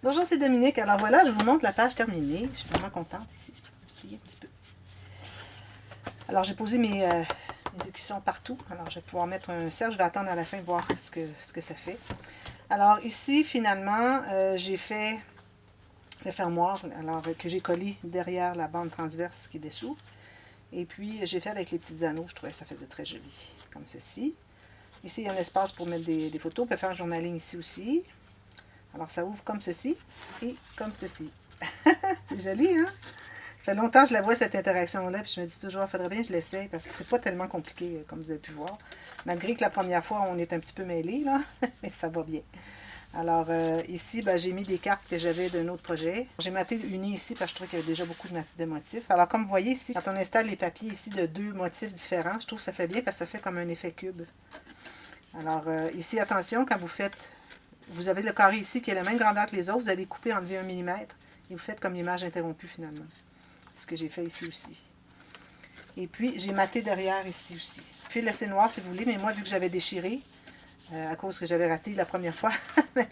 Bonjour, c'est Dominique. Alors voilà, je vous montre la page terminée. Je suis vraiment contente ici. Je peux vous plier un petit peu. Alors j'ai posé mes écussons partout. Alors je vais pouvoir mettre un cercle. Je vais attendre à la fin de voir ce que ça fait. Alors ici, finalement, j'ai fait le fermoir alors, que j'ai collé derrière la bande transverse qui est dessous. Et puis j'ai fait avec les petits anneaux. Je trouvais que ça faisait très joli, comme ceci. Ici, il y a un espace pour mettre des photos. On peut faire un journaling ici aussi. Alors, ça ouvre comme ceci et comme ceci. C'est joli, hein? Ça fait longtemps que je la vois, cette interaction-là, puis je me dis toujours, il faudrait bien que je l'essaye, parce que c'est pas tellement compliqué, comme vous avez pu voir. Malgré que la première fois, on est un petit peu mêlés, là, mais ça va bien. Alors, ici, ben, j'ai mis des cartes que j'avais d'un autre projet. J'ai maté uni ici, parce que je trouve qu'il y a déjà beaucoup de motifs. Alors, comme vous voyez ici, quand on installe les papiers ici de deux motifs différents, je trouve que ça fait bien, parce que ça fait comme un effet cube. Alors, ici, attention, quand vous faites... Vous avez le carré ici qui est la même grandeur que les autres. Vous allez couper, enlever 1 mm et vous faites comme l'image interrompue finalement. C'est ce que j'ai fait ici aussi. Et puis, j'ai maté derrière ici aussi. Puis laisser noir si vous voulez, mais moi, vu que j'avais déchiré, à cause que j'avais raté la première fois,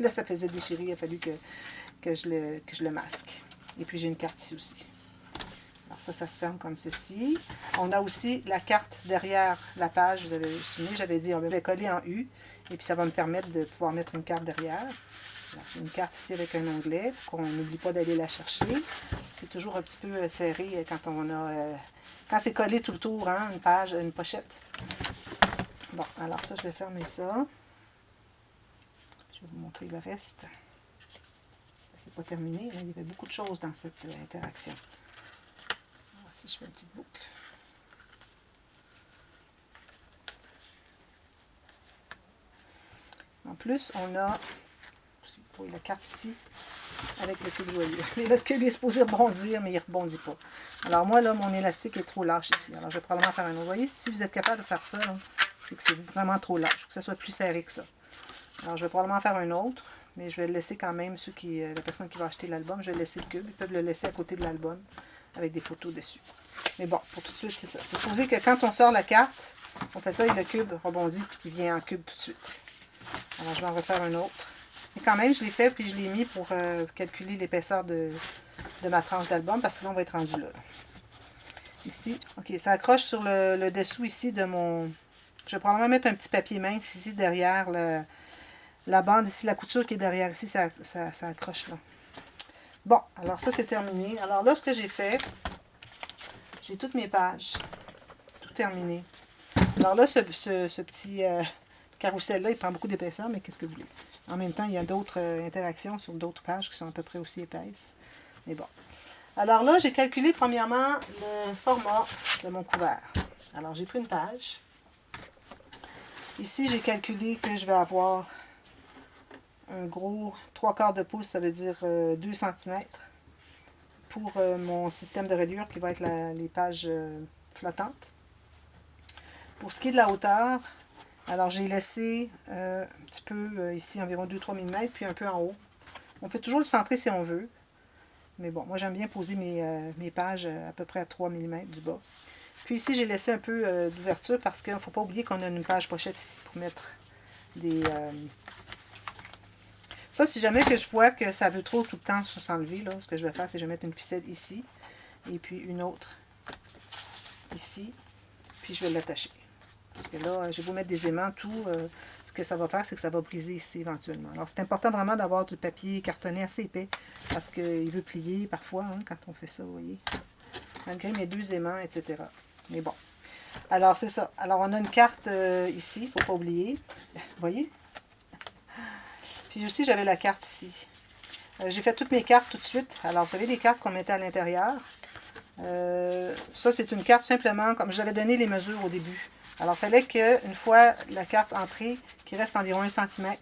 là, ça faisait déchirer. Il a fallu que je le masque. Et puis, j'ai une carte ici aussi. Alors ça se ferme comme ceci. On a aussi la carte derrière la page. Vous avez souvenez, j'avais dit, on va coller en U. Et puis, ça va me permettre de pouvoir mettre une carte derrière. Alors, une carte ici avec un onglet, pour qu'on n'oublie pas d'aller la chercher. C'est toujours un petit peu serré quand on a... quand c'est collé tout le tour, hein, une page, une pochette. Bon, alors ça, je vais fermer ça. Je vais vous montrer le reste. C'est pas terminé, hein, il y avait beaucoup de choses dans cette interaction. Alors, si je fais une petite boucle. En plus, on a oui, la carte ici avec le cube joyeux. Mais le cube est supposé rebondir, mais il ne rebondit pas. Alors moi, là, mon élastique est trop lâche ici. Alors je vais probablement faire un autre. Vous voyez, si vous êtes capable de faire ça, c'est que c'est vraiment trop lâche. Il faut que ça soit plus serré que ça. Alors je vais probablement faire un autre, mais je vais le laisser quand même, la personne qui va acheter l'album, je vais laisser le cube. Ils peuvent le laisser à côté de l'album avec des photos dessus. Mais bon, pour tout de suite, c'est ça. C'est supposé que quand on sort la carte, on fait ça et le cube rebondit, puis il vient en cube tout de suite. Alors je vais en refaire un autre. Et quand même, je l'ai fait, puis je l'ai mis pour calculer l'épaisseur de ma tranche d'album, parce que là, on va être rendu là. Ici, ok, ça accroche sur le dessous ici de mon... Je vais probablement mettre un petit papier mince ici derrière la bande, ici, la couture qui est derrière ici, ça accroche là. Bon, alors ça, c'est terminé. Alors là, ce que j'ai fait, j'ai toutes mes pages, tout terminé. Alors là, ce petit carrousel-là, il prend beaucoup d'épaisseur, mais qu'est-ce que vous voulez? En même temps, il y a d'autres interactions sur d'autres pages qui sont à peu près aussi épaisses. Mais bon. Alors là, j'ai calculé premièrement le format de mon couvert. Alors, j'ai pris une page. Ici, j'ai calculé que je vais avoir un gros 3/4 de pouce, ça veut dire 2 cm, pour mon système de reliure qui va être les pages flottantes. Pour ce qui est de la hauteur, alors j'ai laissé un petit peu ici, environ 2-3 mm, puis un peu en haut. On peut toujours le centrer si on veut. Mais bon, moi j'aime bien poser mes pages à peu près à 3 mm du bas. Puis ici, j'ai laissé un peu d'ouverture parce qu'il ne faut pas oublier qu'on a une page pochette ici pour mettre des... Ça, si jamais que je vois que ça veut trop tout le temps s'enlever, là, ce que je vais faire, c'est que je vais mettre une ficelle ici, et puis une autre ici, puis je vais l'attacher. Parce que là, je vais vous mettre des aimants, tout. Ce que ça va faire, c'est que ça va briser ici éventuellement. Alors, c'est important vraiment d'avoir du papier cartonné assez épais, parce qu'il veut plier parfois, hein, quand on fait ça, vous voyez. Malgré mes 2 aimants, etc. Mais bon. Alors, c'est ça. Alors, on a une carte ici, il ne faut pas oublier. Vous voyez? Puis aussi, j'avais la carte ici. J'ai fait toutes mes cartes tout de suite. Alors, vous savez, les cartes qu'on mettait à l'intérieur. Ça, c'est une carte simplement, comme je vous avais donné les mesures au début. Alors, il fallait qu'une fois la carte entrée, qu'il reste environ 1 cm.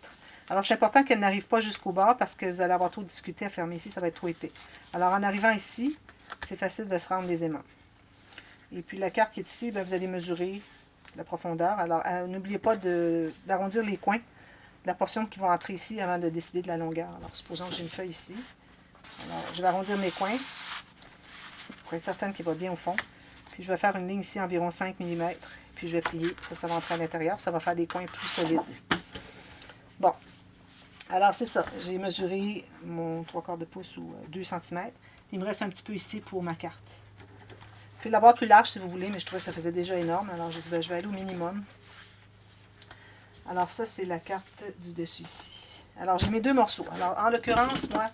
Alors, c'est important qu'elle n'arrive pas jusqu'au bord parce que vous allez avoir trop de difficulté à fermer ici, ça va être trop épais. Alors, en arrivant ici, c'est facile de se rendre les aimants. Et puis, la carte qui est ici, bien, vous allez mesurer la profondeur. Alors, n'oubliez pas d'arrondir les coins de la portion qui va entrer ici avant de décider de la longueur. Alors, supposons que j'ai une feuille ici. Alors, je vais arrondir mes coins pour être certaine qu'il va bien au fond. Puis, je vais faire une ligne ici, environ 5 mm. Puis, je vais plier. Ça va entrer à l'intérieur. Ça va faire des coins plus solides. Bon. Alors, c'est ça. J'ai mesuré mon 3/4 de pouce ou 2 cm. Il me reste un petit peu ici pour ma carte. Vous pouvez l'avoir plus large si vous voulez, mais je trouvais que ça faisait déjà énorme. Alors, je vais aller au minimum. Alors, ça, c'est la carte du dessus ici. Alors, j'ai mes deux morceaux. Alors, en l'occurrence, moi,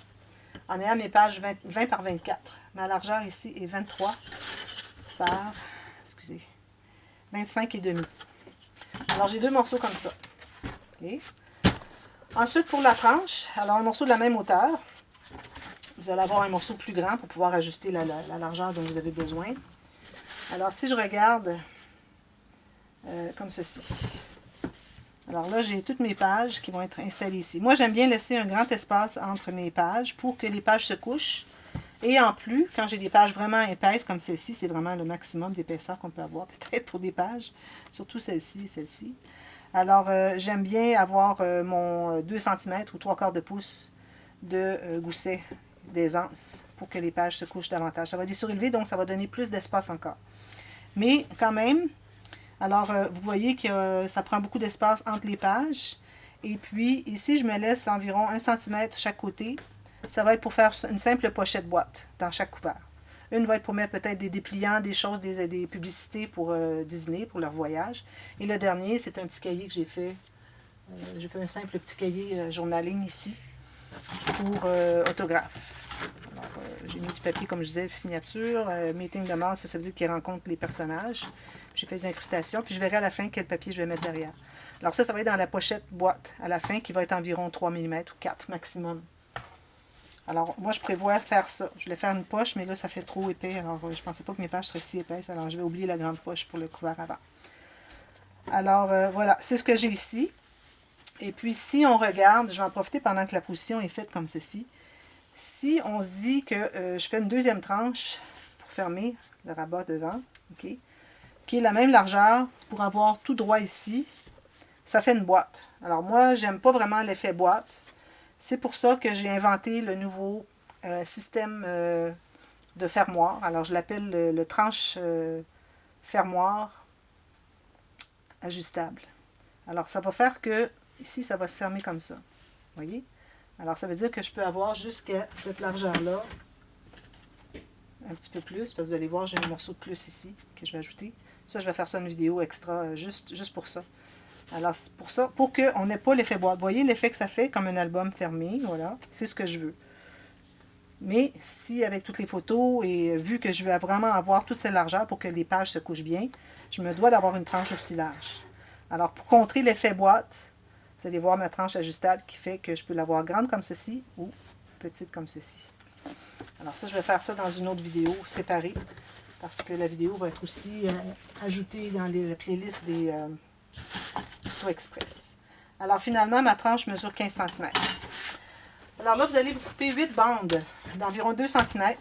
en ayant mes pages 20 par 24, ma largeur ici est 23 par, excusez, 25 et demi. Alors, j'ai deux morceaux comme ça. Okay. Ensuite, pour la tranche, alors un morceau de la même hauteur. Vous allez avoir un morceau plus grand pour pouvoir ajuster la largeur dont vous avez besoin. Alors, si je regarde comme ceci. Alors là, j'ai toutes mes pages qui vont être installées ici. Moi, j'aime bien laisser un grand espace entre mes pages pour que les pages se couchent. Et en plus, quand j'ai des pages vraiment épaisses comme celle-ci, c'est vraiment le maximum d'épaisseur qu'on peut avoir peut-être pour des pages. Surtout celle-ci et celle-ci. Alors, j'aime bien avoir mon 2 cm ou 3/4 de pouce de gousset d'aisance pour que les pages se couchent davantage. Ça va être des surélevés, donc ça va donner plus d'espace encore. Mais quand même, alors vous voyez que ça prend beaucoup d'espace entre les pages. Et puis, ici, je me laisse environ 1 cm chaque côté. Ça va être pour faire une simple pochette boîte dans chaque couvert. Une va être pour mettre peut-être des dépliants, des choses, des publicités pour Disney, pour leur voyage. Et le dernier, c'est un petit cahier que j'ai fait. J'ai fait un simple petit cahier journaling ici pour autographe. J'ai mis du papier, comme je disais, signature, meeting de mort, ça veut dire qu'il rencontre les personnages. J'ai fait des incrustations, puis je verrai à la fin quel papier je vais mettre derrière. Alors ça va être dans la pochette boîte à la fin, qui va être environ 3 mm ou 4 maximum. Alors, moi, je prévois faire ça. Je voulais faire une poche, mais là, ça fait trop épais. Alors, je ne pensais pas que mes pages seraient si épaisses. Alors, je vais oublier la grande poche pour le couvert avant. Alors, voilà. C'est ce que j'ai ici. Et puis, si on regarde, je vais en profiter pendant que la position est faite comme ceci. Si on se dit que je fais une deuxième tranche pour fermer le rabat devant, OK, qui est la même largeur pour avoir tout droit ici, ça fait une boîte. Alors, moi, j'aime pas vraiment l'effet boîte. C'est pour ça que j'ai inventé le nouveau système de fermoir. Alors, je l'appelle le tranche fermoir ajustable. Alors, ça va faire que, ici, ça va se fermer comme ça. Vous voyez? Alors, ça veut dire que je peux avoir jusqu'à cette largeur-là, un petit peu plus. Puis vous allez voir, j'ai un morceau de plus ici que je vais ajouter. Ça, je vais faire ça une vidéo extra, juste pour ça. Alors, c'est pour ça, pour qu'on n'ait pas l'effet boîte. Vous voyez l'effet que ça fait comme un album fermé, voilà, c'est ce que je veux. Mais si, avec toutes les photos, et vu que je veux vraiment avoir toute cette largeur pour que les pages se couchent bien, je me dois d'avoir une tranche aussi large. Alors, pour contrer l'effet boîte, vous allez voir ma tranche ajustable qui fait que je peux l'avoir grande comme ceci ou petite comme ceci. Alors ça, je vais faire ça dans une autre vidéo séparée, parce que la vidéo va être aussi ajoutée dans la playlist des... Tuto Express. Alors finalement, ma tranche mesure 15 cm. Alors là, vous allez vous couper 8 bandes d'environ 2 cm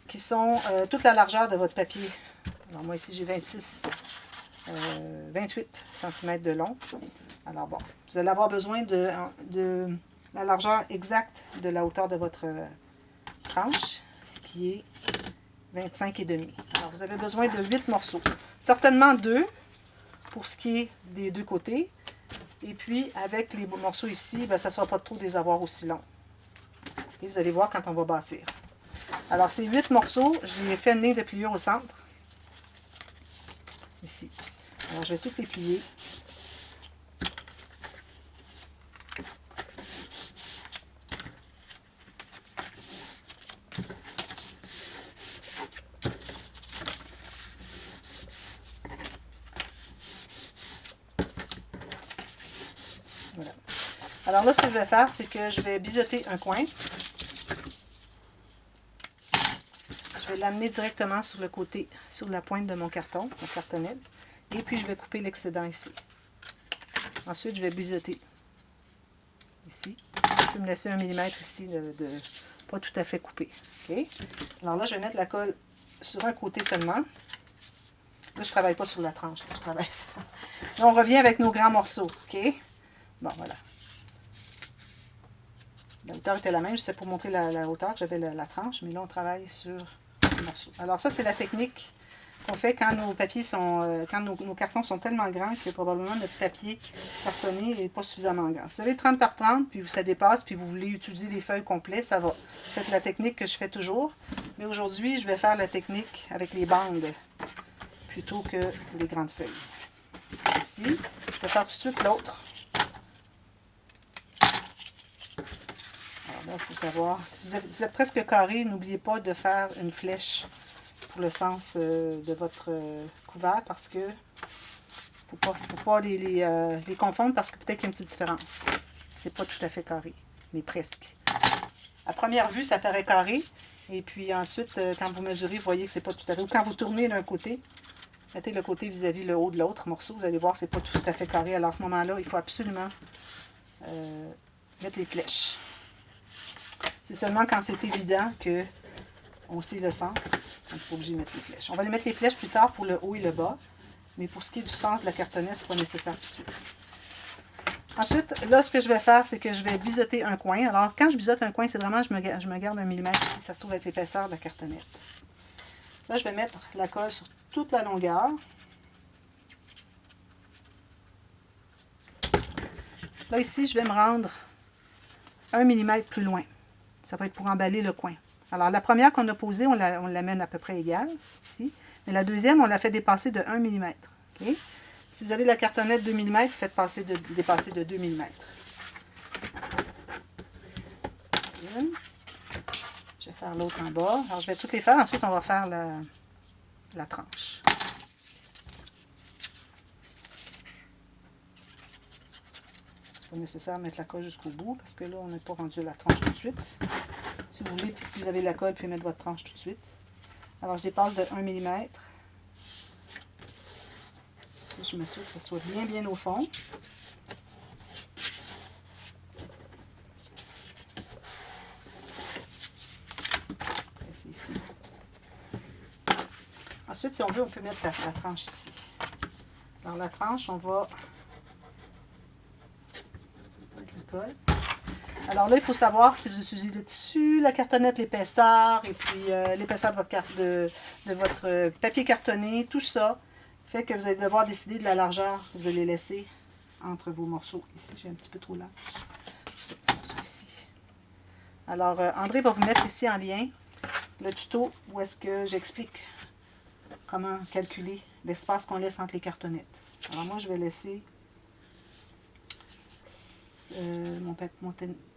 qui sont toute la largeur de votre papier. Alors moi ici, j'ai 28 cm de long. Alors bon, vous allez avoir besoin de la largeur exacte de la hauteur de votre tranche, ce qui est 25 et demi. Alors vous avez besoin de 8 morceaux. Certainement 2. Pour ce qui est des deux côtés. Et puis, avec les morceaux ici, ben, ça ne sera pas trop des avoirs aussi longs. Et vous allez voir quand on va bâtir. Alors, ces 8 morceaux, j'ai fait une ligne de pliure au centre. Ici. Alors, je vais tout les plier. Voilà. Alors là, ce que je vais faire, c'est que je vais biseauter un coin. Je vais l'amener directement sur le côté, sur la pointe de mon carton, mon cartonnette. Et puis, je vais couper l'excédent ici. Ensuite, je vais biseauter ici. Je peux me laisser 1 mm ici de pas tout à fait coupé. Okay? Alors là, je vais mettre la colle sur un côté seulement. Là, je ne travaille pas sur la tranche. Là, je travaille sur... Là, on revient avec nos grands morceaux. OK? Bon, voilà. La hauteur était la même. C'est pour montrer la hauteur que j'avais la tranche. Mais là, on travaille sur le morceau. Alors ça, c'est la technique qu'on fait quand nos papiers sont, quand nos cartons sont tellement grands que probablement notre papier cartonné n'est pas suffisamment grand. Si vous avez 30 par 30, puis ça dépasse, puis vous voulez utiliser des feuilles complètes, ça va. Faites la technique que je fais toujours. Mais aujourd'hui, je vais faire la technique avec les bandes plutôt que les grandes feuilles. Ici, je vais faire tout de suite l'autre. Alors là, il faut savoir, si vous êtes presque carré, n'oubliez pas de faire une flèche pour le sens de votre couvert parce que faut pas les confondre parce que peut-être qu'il y a une petite différence. C'est pas tout à fait carré, mais presque. À première vue, ça paraît carré. Et puis ensuite, quand vous mesurez, vous voyez que c'est pas tout à fait. Ou quand vous tournez d'un côté, mettez le côté vis-à-vis le haut de l'autre morceau, vous allez voir que c'est pas tout à fait carré. Alors à ce moment-là, il faut absolument mettre les flèches. C'est seulement quand c'est évident qu'on sait le sens qu'on n'est pas obligé de mettre les flèches. On va les mettre les flèches plus tard pour le haut et le bas, mais pour ce qui est du sens de la cartonnette, ce n'est pas nécessaire tout de suite. Ensuite, là, ce que je vais faire, c'est que je vais biseauter un coin. Alors, quand je biseaute un coin, c'est vraiment, je me garde 1 millimètre ici, ça se trouve avec l'épaisseur de la cartonnette. Là, je vais mettre la colle sur toute la longueur. Là, ici, je vais me rendre 1 millimètre plus loin. Ça va être pour emballer le coin. Alors, la première qu'on a posée, on l'amène à peu près égale, ici. Mais la deuxième, on la fait dépasser de 1 mm. Okay? Si vous avez de la cartonnette 2 mm, faites dépasser de 2 mm. Je vais faire l'autre en bas. Alors, je vais toutes les faire. Ensuite, on va faire la tranche. C'est pas nécessaire de mettre la colle jusqu'au bout parce que là, on n'est pas rendu à la tranche tout de suite. Si vous voulez, puis vous avez la colle, puis mettre votre tranche tout de suite. Alors, je dépasse de 1 mm. Je m'assure que ça soit bien au fond. C'est ici. Ensuite, si on veut, on peut mettre la tranche ici. Alors, la tranche, on va mettre la colle. Alors là, il faut savoir si vous utilisez le tissu, la cartonnette, l'épaisseur, et puis l'épaisseur de votre papier cartonné, tout ça fait que vous allez devoir décider de la largeur que vous allez laisser entre vos morceaux. Ici, j'ai un petit peu trop large. Ce petit morceau ici. Alors, André va vous mettre ici en lien le tuto où est-ce que j'explique comment calculer l'espace qu'on laisse entre les cartonnettes. Alors moi, je vais laisser...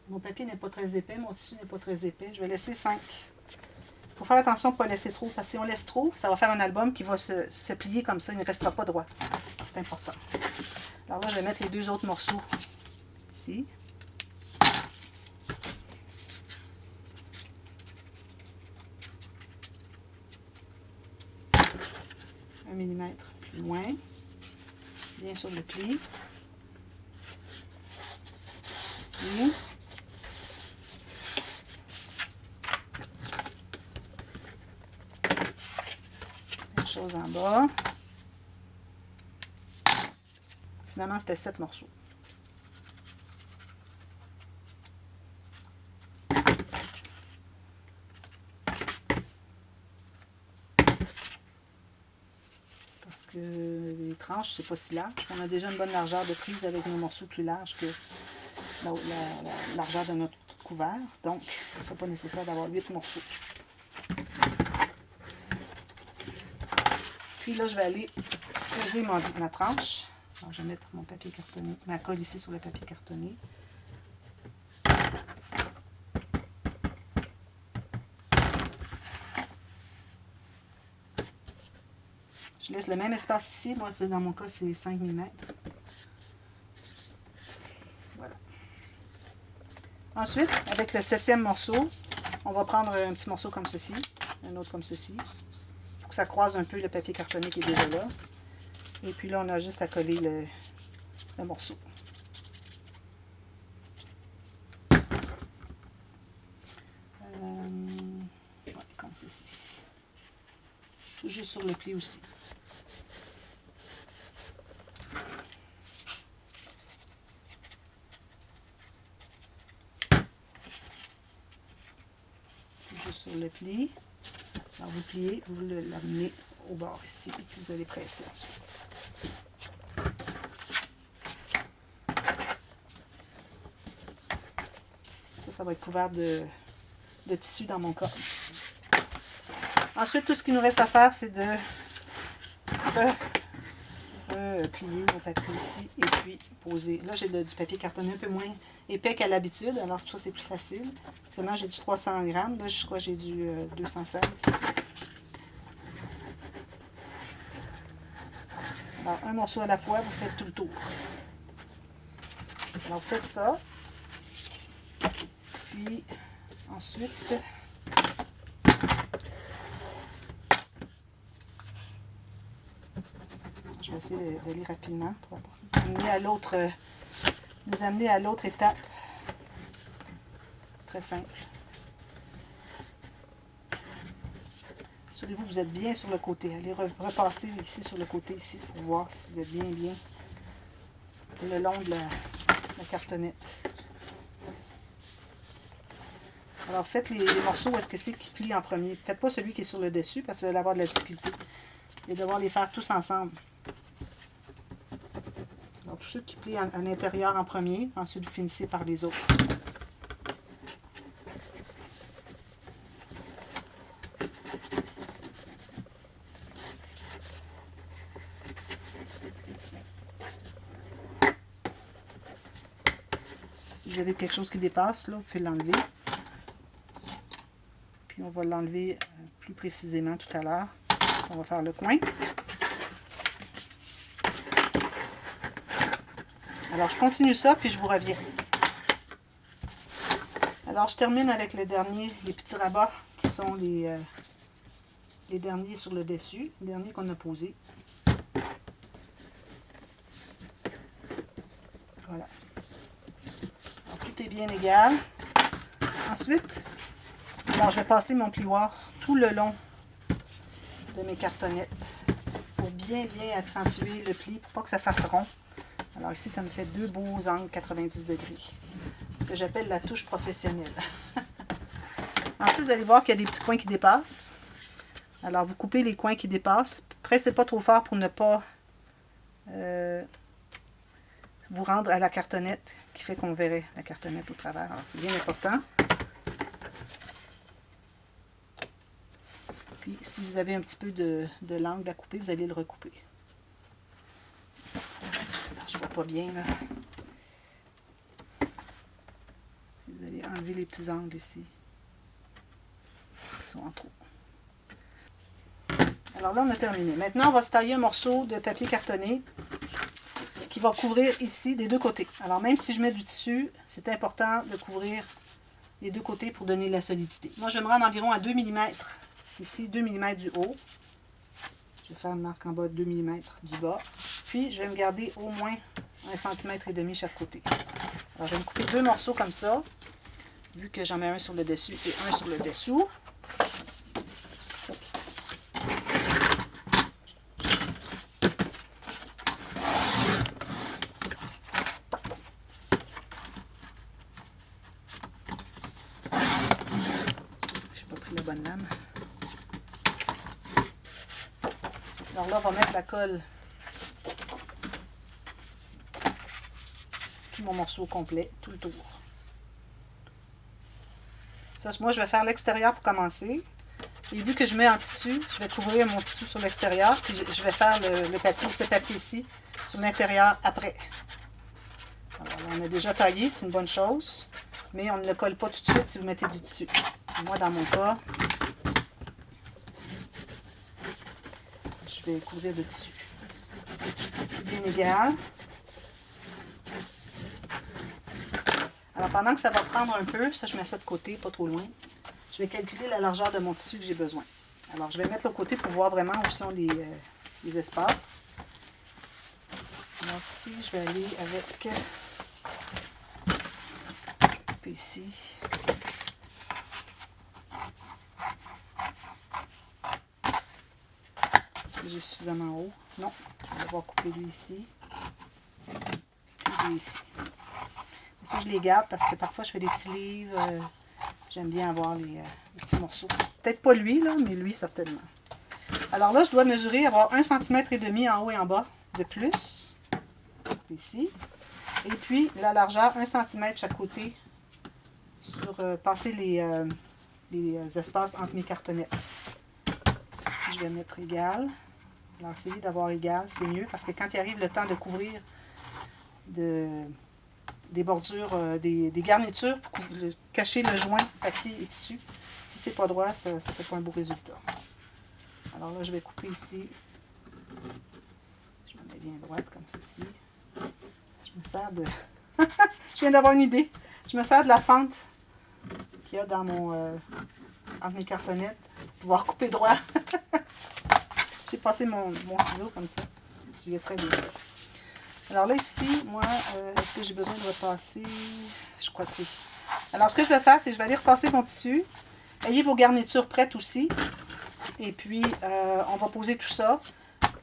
mon papier n'est pas très épais, mon tissu n'est pas très épais. Je vais laisser 5. Il faut faire attention de ne pas laisser trop, parce que si on laisse trop, ça va faire un album qui va se plier comme ça, il ne restera pas droit. C'est important. Alors là, je vais mettre les 2 autres morceaux ici. Un millimètre plus loin, bien sur le pli. Ici. Même chose en bas. Finalement, c'était 7 morceaux. Parce que les tranches, c'est pas si large. On a déjà une bonne largeur de prise avec nos morceaux plus larges que la largeur de notre couvert. Donc, ce ne sera pas nécessaire d'avoir 8 morceaux. Puis là, je vais aller poser ma tranche. Alors, je vais mettre mon papier cartonné, ma colle ici sur le papier cartonné. Je laisse le même espace ici. Moi, dans mon cas, c'est 5 mm. Voilà. Ensuite, avec le 7e morceau, on va prendre un petit morceau comme ceci, un autre comme ceci. Il faut que ça croise un peu le papier cartonné qui est déjà là. Et puis là, on a juste à coller le morceau. Ouais, comme ceci. Tout juste sur le pli aussi. Tout juste sur le pli. Alors vous pliez, vous l'amenez au bord ici, et puis vous allez presser ensuite. Ça va être couvert de tissu dans mon cas. Ensuite, tout ce qu'il nous reste à faire, c'est de plier mon papier ici et puis poser. Là, j'ai du papier cartonné un peu moins épais qu'à l'habitude, alors ça, c'est plus facile. Seulement, j'ai du 300 grammes. Là, je crois que j'ai du 216. Alors, un morceau à la fois, vous faites tout le tour. Alors, vous faites ça. Puis, ensuite, je vais essayer d'aller rapidement pour nous amener à l'autre étape. Très simple. Assurez-vous que vous êtes bien sur le côté. Allez repasser ici sur le côté, ici, pour voir si vous êtes bien le long de la cartonnette. Alors, faites les morceaux où est-ce que c'est qui plie en premier. Faites pas celui qui est sur le dessus parce que vous allez avoir de la difficulté. Et devoir les faire tous ensemble. Alors, tous ceux qui plient à l'intérieur en premier, ensuite vous finissez par les autres. Si vous avez quelque chose qui dépasse, là, vous pouvez l'enlever. Puis on va l'enlever plus précisément tout à l'heure. On va faire le coin. Alors, je continue ça, puis je vous reviens. Alors, je termine avec les petits rabats qui sont les derniers sur le dessus, les derniers qu'on a posés. Voilà. Alors, tout est bien égal. Ensuite, alors, je vais passer mon plioir tout le long de mes cartonnettes pour bien accentuer le pli, pour pas que ça fasse rond. Alors ici, ça me fait deux beaux angles 90 degrés. Ce que j'appelle la touche professionnelle. Ensuite, vous allez voir qu'il y a des petits coins qui dépassent. Alors, vous coupez les coins qui dépassent. Pressez pas trop fort pour ne pas vous rendre à la cartonnette qui fait qu'on verrait la cartonnette au travers. Alors, c'est bien important. Puis, si vous avez un petit peu de l'angle à couper, vous allez le recouper. Je vois pas bien, là. Vous allez enlever les petits angles ici. Ils sont en trop. Alors là, on a terminé. Maintenant, on va se tailler un morceau de papier cartonné qui va couvrir ici des deux côtés. Alors, même si je mets du tissu, c'est important de couvrir les deux côtés pour donner de la solidité. Moi, je vais me rendre environ à 2 mm. Ici, 2 mm du haut. Je vais faire une marque en bas de 2 mm du bas. Puis, je vais me garder au moins 1,5 cm chaque côté. Alors, je vais me couper deux morceaux comme ça, vu que j'en mets un sur le dessus et un sur le dessous. Je n'ai pas pris la bonne lame. Alors là, on va mettre la colle. Tout mon morceau complet, tout le tour. Ça, moi, je vais faire l'extérieur pour commencer. Et vu que je mets en tissu, je vais couvrir mon tissu sur l'extérieur, puis je vais faire le papier, ce papier-ci, sur l'intérieur après. Alors, là, on a déjà taillé, c'est une bonne chose, mais on ne le colle pas tout de suite si vous mettez du tissu. Moi, dans mon cas, je vais couvrir de tissu. Bien égal. Alors, pendant que ça va prendre un peu, ça, je mets ça de côté, pas trop loin. Je vais calculer la largeur de mon tissu que j'ai besoin. Alors, je vais mettre le côté pour voir vraiment où sont les espaces. Alors, ici, je vais aller avec... ici. Est-ce que j'ai suffisamment haut? Non. Je vais devoir couper lui ici. Et lui ici. Ça, je les garde parce que parfois, je fais des petits livres. J'aime bien avoir les petits morceaux. Peut-être pas lui, là, mais lui, certainement. Alors là, je dois mesurer, avoir 1,5 cm en haut et en bas de plus, ici. Et puis, la largeur, 1 cm chaque côté, sur passer les espaces entre mes cartonnettes. Ici, je vais mettre égal. Alors, essayez d'avoir égal, c'est mieux, parce que quand il arrive le temps de couvrir des bordures, des garnitures, pour cacher le joint papier et tissu, si c'est pas droit, ça ne fait pas un beau résultat. Alors là, je vais couper ici. Je me mets bien droite, comme ceci. Je me sers de... je viens d'avoir une idée. Je me sers de la fente qu'il y a dans entre mes cartonnettes pour pouvoir couper droit. J'ai passé mon ciseau comme ça. Tu viens très bien. Alors là, ici, moi, est-ce que j'ai besoin de repasser? Je crois que oui. Alors, ce que je vais faire, c'est que je vais aller repasser mon tissu. Ayez vos garnitures prêtes aussi. Et puis, on va poser tout ça.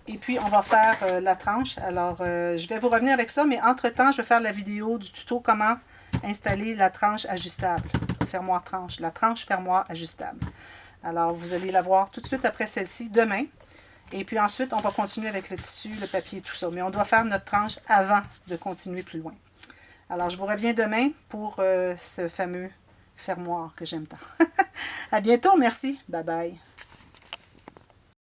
Et puis, on va faire la tranche. Alors, je vais vous revenir avec ça, mais entre-temps, je vais faire la vidéo du tuto comment installer la tranche ajustable. Fermoir tranche. La tranche fermoir ajustable. Alors, vous allez la voir tout de suite après celle-ci, demain. Et puis ensuite, on va continuer avec le tissu, le papier, tout ça. Mais on doit faire notre tranche avant de continuer plus loin. Alors, je vous reviens demain pour ce fameux fermoir que j'aime tant. À bientôt, merci. Bye bye.